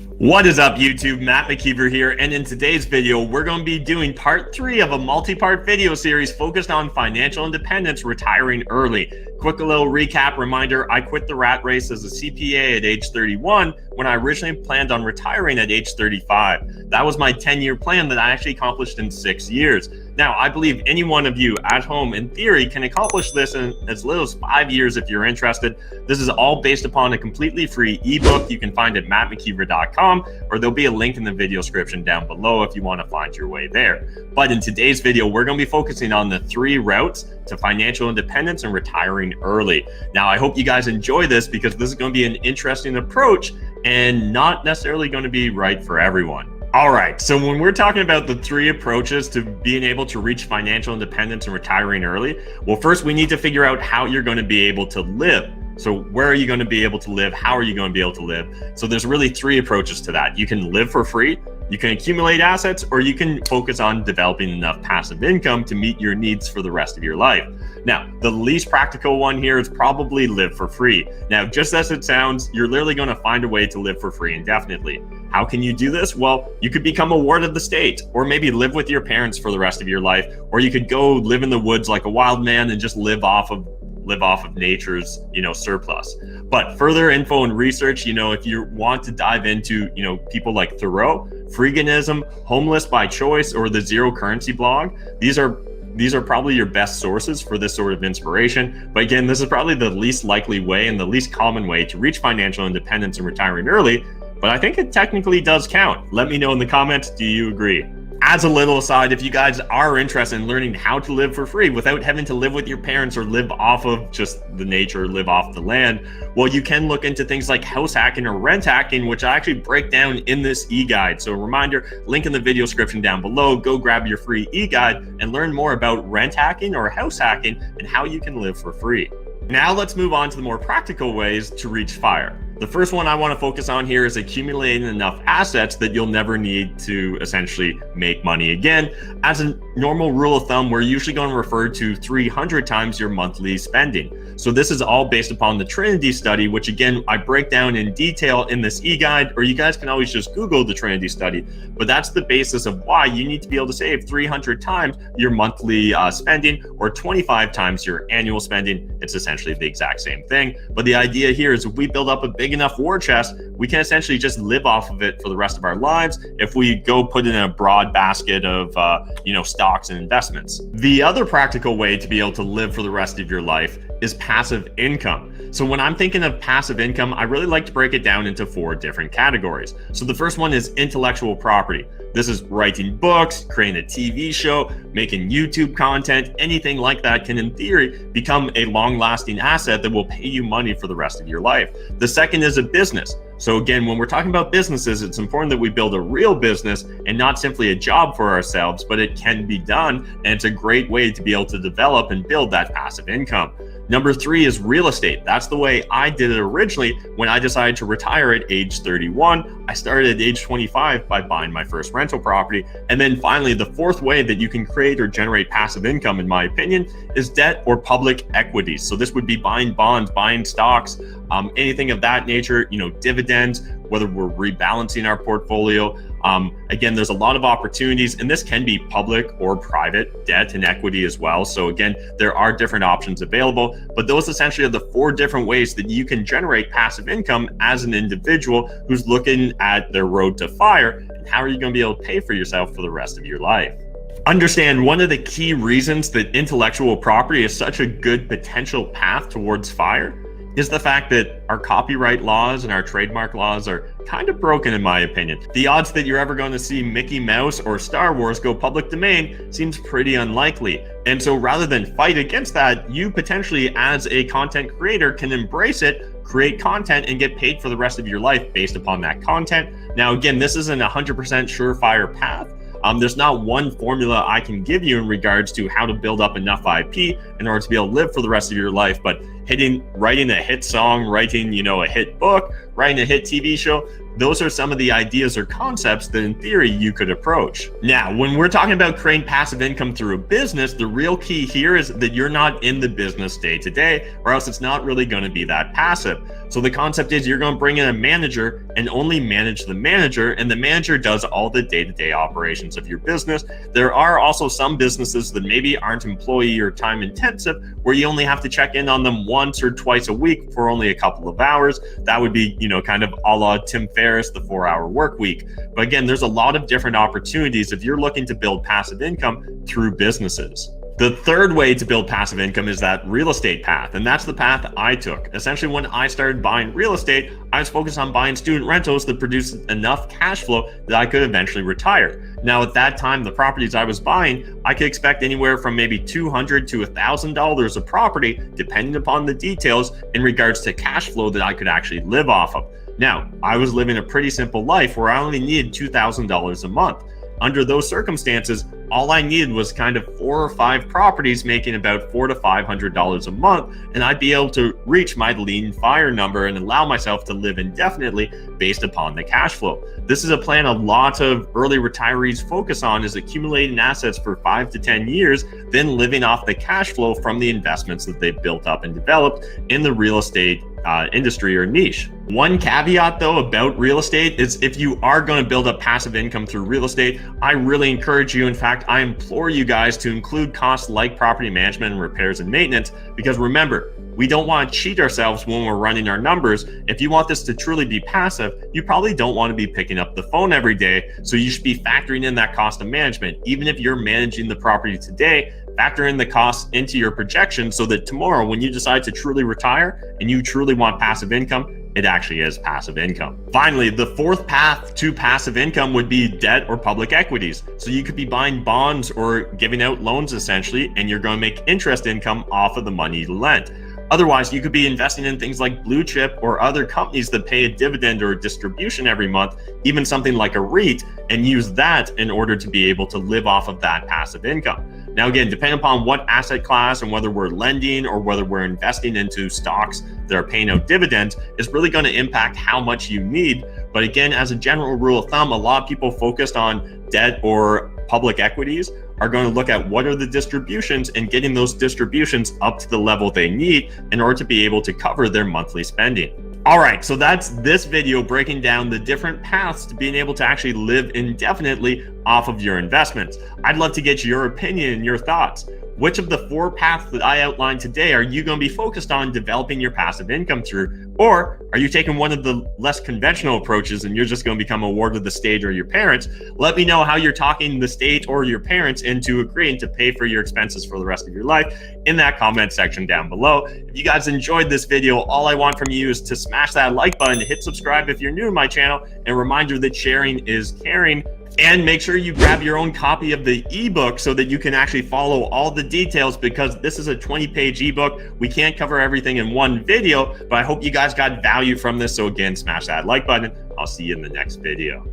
What is up, YouTube? Matt McKeever here, and in today's video, we're going to be doing part 3 of a multi-part video series focused on financial independence, retiring early. Quick little recap reminder, I quit the rat race as a CPA at age 31 when I originally planned on retiring at age 35. That was my 10-year plan that I actually accomplished in 6 years. Now, I believe any one of you at home, in theory, can accomplish this in as little as 5 years if you're interested. This is all based upon a completely free ebook you can find at mattmckeever.com, or there'll be a link in the video description down below if you want to find your way there. But in today's video, we're going to be focusing on the 3 routes to financial independence and retiring early. Now, I hope you guys enjoy this because this is going to be an interesting approach and not necessarily going to be right for everyone. All right, so when we're talking about the 3 approaches to being able to reach financial independence and retiring early, well, first we need to figure out how you're going to be able to live. So where are you going to be able to live? How are you going to be able to live? So there's really 3 approaches to that. You can live for free, you can accumulate assets, or you can focus on developing enough passive income to meet your needs for the rest of your life. Now, the least practical one here is probably live for free. Now, just as it sounds, you're literally going to find a way to live for free indefinitely. How can you do this? Well, you could become a ward of the state, or maybe live with your parents for the rest of your life, or you could go live in the woods like a wild man and just live off of nature's, surplus. But further info and research, if you want to dive into, people like Thoreau, freeganism, homeless by choice, or the zero currency blog, these are probably your best sources for this sort of inspiration. But again, this is probably the least likely way and the least common way to reach financial independence and retiring early, but I think it technically does count. Let me know in the comments, do you agree? As a little aside, if you guys are interested in learning how to live for free without having to live with your parents or live off of just the nature, live off the land, well, you can look into things like house hacking or rent hacking, which I actually break down in this e-guide. So a reminder, link in the video description down below, go grab your free e-guide and learn more about rent hacking or house hacking and how you can live for free. Now let's move on to the more practical ways to reach FIRE. The first one I want to focus on here is accumulating enough assets that you'll never need to essentially make money again. As a normal rule of thumb, we're usually going to refer to 300 times your monthly spending. So this is all based upon the Trinity study, which again, I break down in detail in this e-guide, or you guys can always just Google the Trinity study. But that's the basis of why you need to be able to save 300 times your monthly spending or 25 times your annual spending. It's essentially the exact same thing. But the idea here is if we build up a big enough war chest, we can essentially just live off of it for the rest of our lives if we go put it in a broad basket of stocks and investments. The other practical way to be able to live for the rest of your life is passive income. So when I'm thinking of passive income, I really like to break it down into 4 different categories. So the first one is intellectual property. This is writing books, creating a TV show, making YouTube content, anything like that can in theory become a long-lasting asset that will pay you money for the rest of your life. The second is a business. So again, when we're talking about businesses, it's important that we build a real business and not simply a job for ourselves, but it can be done. And it's a great way to be able to develop and build that passive income. Number 3 is real estate. That's the way I did it originally when I decided to retire at age 31. I started at age 25 by buying my first rental property. And then finally, the 4th way that you can create or generate passive income, in my opinion, is debt or public equities. So this would be buying bonds, buying stocks, anything of that nature, dividends, whether we're rebalancing our portfolio. Again, there's a lot of opportunities, and this can be public or private debt and equity as well. So again, there are different options available, but those essentially are the 4 different ways that you can generate passive income as an individual who's looking at their road to FIRE, and how are you going to be able to pay for yourself for the rest of your life. Understand one of the key reasons that intellectual property is such a good potential path towards FIRE is the fact that our copyright laws and our trademark laws are kind of broken, in my opinion. The odds that you're ever going to see Mickey Mouse or Star Wars go public domain seems pretty unlikely. And so rather than fight against that, you potentially as a content creator can embrace it, create content, and get paid for the rest of your life based upon that content. Now, again, this isn't a 100% surefire path. There's not one formula I can give you in regards to how to build up enough IP in order to be able to live for the rest of your life, but writing a hit song, writing, a hit book, writing a hit TV show, those are some of the ideas or concepts that in theory you could approach. Now, when we're talking about creating passive income through a business, the real key here is that you're not in the business day to day, or else it's not really going to be that passive. So the concept is you're going to bring in a manager and only manage the manager, and the manager does all the day-to-day operations of your business. There are also some businesses that maybe aren't employee or time intensive, where you only have to check in on them once or twice a week for only a couple of hours. That would be, kind of a la Tim Ferriss, the 4-hour work week. But again, there's a lot of different opportunities if you're looking to build passive income through businesses. The third way to build passive income is that real estate path, and that's the path I took. Essentially, when I started buying real estate, I was focused on buying student rentals that produced enough cash flow that I could eventually retire. Now, at that time, the properties I was buying, I could expect anywhere from maybe $200 to $1,000 a property, depending upon the details in regards to cash flow that I could actually live off of. Now, I was living a pretty simple life where I only needed $2,000 a month. Under those circumstances, all I needed was kind of 4 or 5 properties making about $400 to $500 a month, and I'd be able to reach my lean fire number and allow myself to live indefinitely based upon the cash flow. This is a plan a lot of early retirees focus on, is accumulating assets for 5 to 10 years, then living off the cash flow from the investments that they've built up and developed in the real estate industry or niche. One caveat though about real estate is if you are going to build up passive income through real estate, I really encourage you, in fact, I implore you guys to include costs like property management and repairs and maintenance, because remember, we don't want to cheat ourselves when we're running our numbers. If you want this to truly be passive, you probably don't want to be picking up the phone every day. So you should be factoring in that cost of management. Even if you're managing the property today, factor in the costs into your projection so that tomorrow when you decide to truly retire and you truly want passive income, it actually is passive income. Finally, the fourth path to passive income would be debt or public equities. So you could be buying bonds or giving out loans essentially, and you're going to make interest income off of the money you lent. Otherwise, you could be investing in things like blue chip or other companies that pay a dividend or a distribution every month, even something like a REIT, and use that in order to be able to live off of that passive income. Now, again, depending upon what asset class and whether we're lending or whether we're investing into stocks that are paying out dividends is really going to impact how much you need. But again, as a general rule of thumb, a lot of people focused on debt or public equities are going to look at what are the distributions and getting those distributions up to the level they need in order to be able to cover their monthly spending. All right, so that's this video breaking down the different paths to being able to actually live indefinitely off of your investments. I'd love to get your opinion and your thoughts. Which of the 4 paths that I outlined today are you going to be focused on developing your passive income through? Or are you taking one of the less conventional approaches and you're just going to become a ward of the state or your parents? Let me know how you're talking the state or your parents into agreeing to pay for your expenses for the rest of your life in that comment section down below. If you guys enjoyed this video, all I want from you is to smash that like button, hit subscribe if you're new to my channel, and a reminder that sharing is caring. And make sure you grab your own copy of the ebook so that you can actually follow all the details, because this is a 20-page ebook. We can't cover everything in one video, but I hope you guys got value from this. So again, smash that like button. I'll see you in the next video.